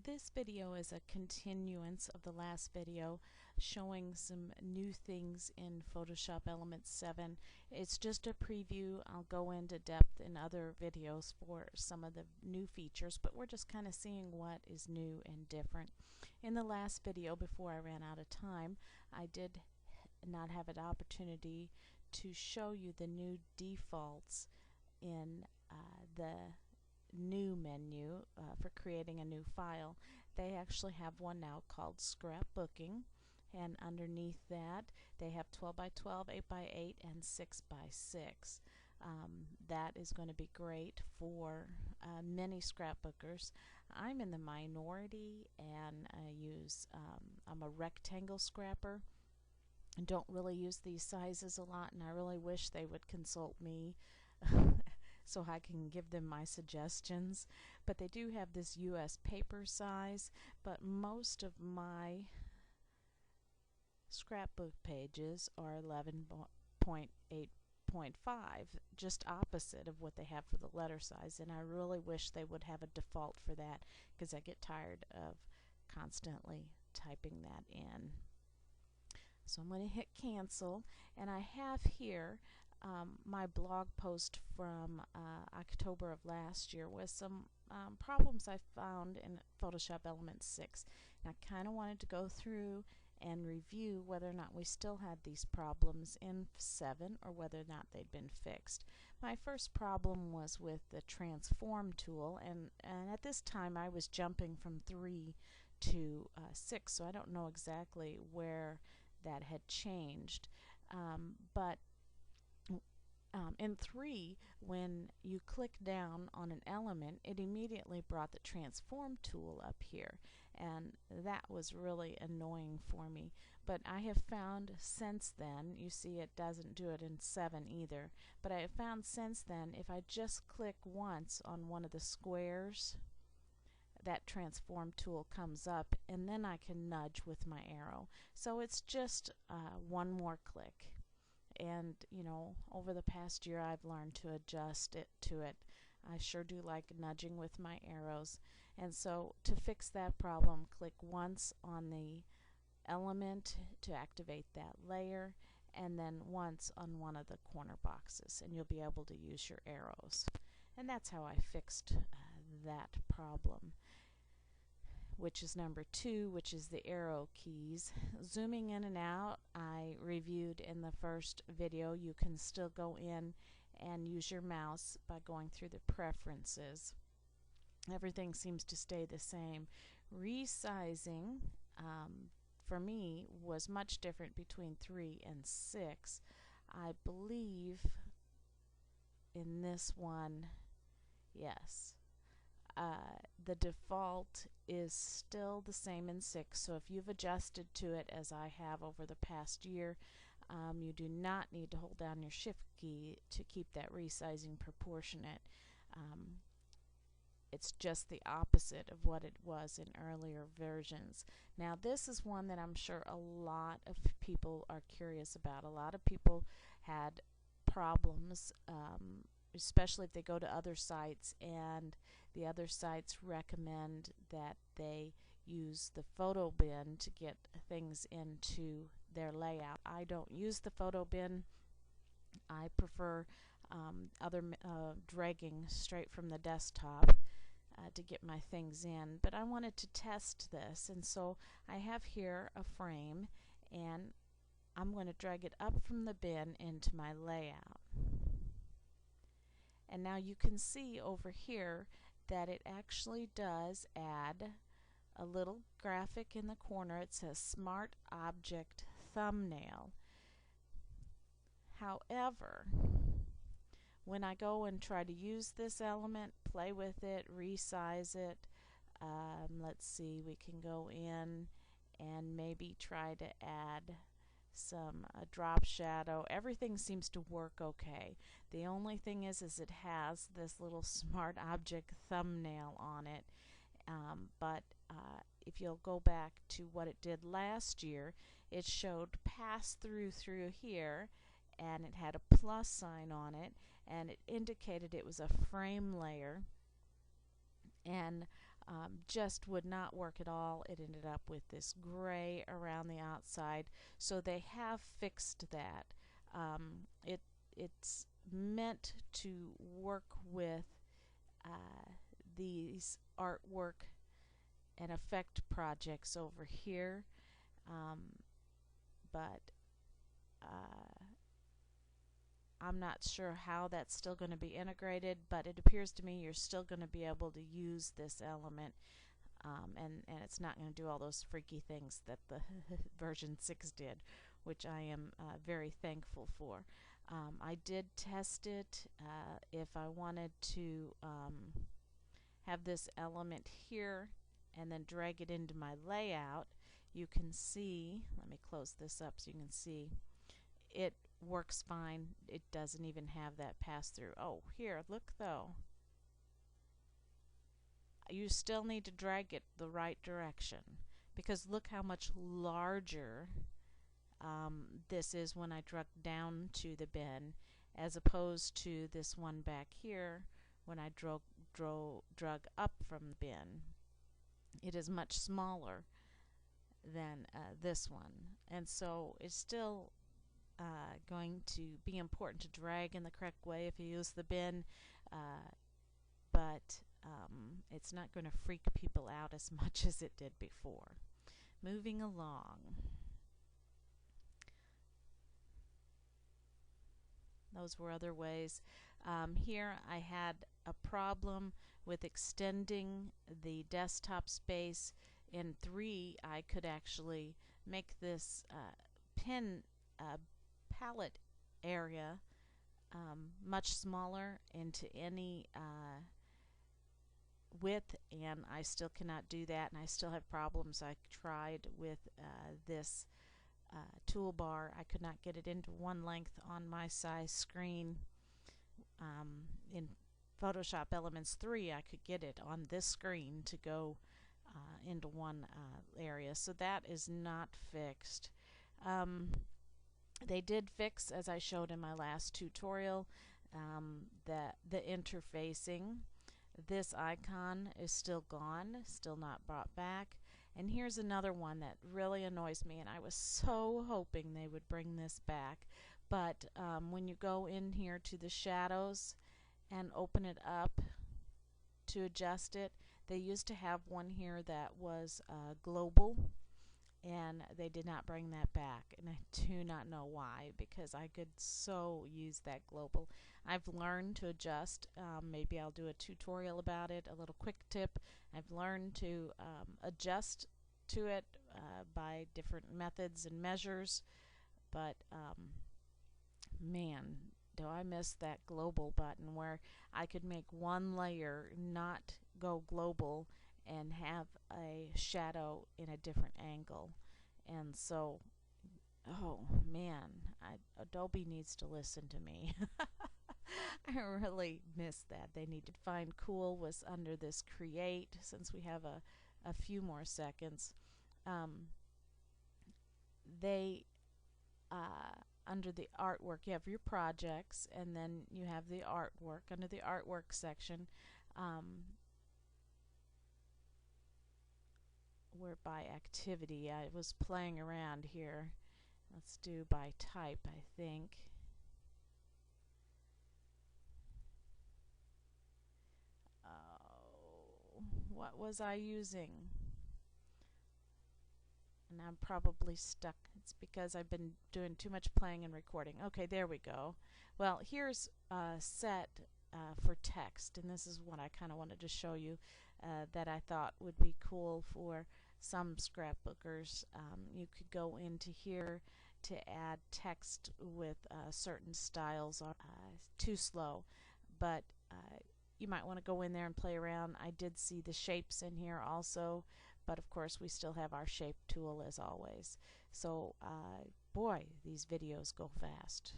This video is a continuance of the last video showing some new things in Photoshop Elements 7. It's just a preview. I'll go into depth in other videos for some of the new features, but we're just kind of seeing what is new and different. In the last video, before I ran out of time, I did not have an opportunity to show you the new defaults in the new menu for creating a new file. They actually have one now called Scrapbooking, and underneath that they have 12 by 12, 8 by 8, and 6 by 6. That is going to be great for many scrapbookers. I'm in the minority, and I'm a rectangle scrapper and don't really use these sizes a lot, and I really wish they would consult me so I can give them my suggestions. But they do have this US paper size, but most of my scrapbook pages are 11.8.5, just opposite of what they have for the letter size, and I really wish they would have a default for that because I get tired of constantly typing that in. So I'm going to hit cancel, and I have here my blog post from October of last year with some problems I found in Photoshop Elements 6. And I kind of wanted to go through and review whether or not we still had these problems in 7 or whether or not they'd been fixed. My first problem was with the transform tool, and at this time I was jumping from 3 to 6, so I don't know exactly where that had changed, but in 3, when you click down on an element, it immediately brought the transform tool up here, and that was really annoying for me. But I have found since then, you see it doesn't do it in 7 either, but I have found since then if I just click once on one of the squares, that transform tool comes up, and then I can nudge with my arrow. So it's just one more click. And you know, over the past year I've learned to adjust it to it. I sure do like nudging with my arrows. And so to fix that problem, click once on the element to activate that layer, and then once on one of the corner boxes, and you'll be able to use your arrows. And that's how I fixed that problem, which is number 2, which is the arrow keys. Zooming in and out, I reviewed in the first video. You can still go in and use your mouse by going through the preferences. Everything seems to stay the same. Resizing for me was much different between 3 and 6. I believe in this one, yes. The default is still the same in 6, so if you've adjusted to it as I have over the past year, you do not need to hold down your shift key to keep that resizing proportionate. It's just the opposite of what it was in earlier versions. Now this is one that I'm sure a lot of people are curious about. A lot of people had problems, especially if they go to other sites and the other sites recommend that they use the photo bin to get things into their layout. I don't use the photo bin. I prefer dragging straight from the desktop to get my things in, but I wanted to test this, and so I have here a frame, and I'm going to drag it up from the bin into my layout. And now you can see over here that it actually does add a little graphic in the corner. It says Smart Object Thumbnail. However, when I go and try to use this element, play with it, resize it, let's see, we can go in and maybe try to add some drop shadow. Everything seems to work okay. The only thing is it has this little smart object thumbnail on it, but if you'll go back to what it did last year, it showed pass through here, and it had a plus sign on it, and it indicated it was a frame layer, and just would not work at all. It ended up with this gray around the outside, so they have fixed that. It's meant to work with these artwork and effect projects over here, but I'm not sure how that's still going to be integrated, but it appears to me you're still going to be able to use this element, and it's not going to do all those freaky things that the version 6 did, which I am very thankful for. I did test it if I wanted to have this element here and then drag it into my layout. You can see, let me close this up so you can see, it works fine. It doesn't even have that pass through. Oh, here, look though. You still need to drag it the right direction, because look how much larger this is when I drug down to the bin, as opposed to this one back here when I drug up from the bin. It is much smaller than this one, and so it's still going to be important to drag in the correct way if you use the bin, but it's not going to freak people out as much as it did before. Moving along. Those were other ways. Here I had a problem with extending the desktop space. In 3, I could actually make this pen palette area much smaller into any width, and I still cannot do that, and I still have problems. I tried with this toolbar. I could not get it into one length on my size screen. In Photoshop Elements 3, I could get it on this screen to go into one area, so that is not fixed. They did fix, as I showed in my last tutorial, the interfacing. This icon is still gone, still not brought back. And here's another one that really annoys me, and I was so hoping they would bring this back. But when you go in here to the shadows and open it up to adjust it, they used to have one here that was global, and they did not bring that back, and I do not know why, because I could so use that global. I've learned to adjust. Maybe I'll do a tutorial about it, a little quick tip. I've learned to adjust to it by different methods and measures, but man, do I miss that global button where I could make one layer not go global and have a shadow in a different angle. And so, oh man, Adobe needs to listen to me. I really miss that. They need to find cool was under this create, since we have a few more seconds. They under the artwork, you have your projects, and then you have the artwork. Under the artwork section, we're by activity. I was playing around here. Let's do by type, I think. Oh, what was I using? And I'm probably stuck. It's because I've been doing too much playing and recording. Okay, there we go. Well, here's a set for text, and this is what I kind of wanted to show you that I thought would be cool for some scrapbookers. You could go into here to add text with certain styles. Too slow, but you might want to go in there and play around. I did see the shapes in here also, but of course we still have our shape tool as always. So boy, these videos go fast.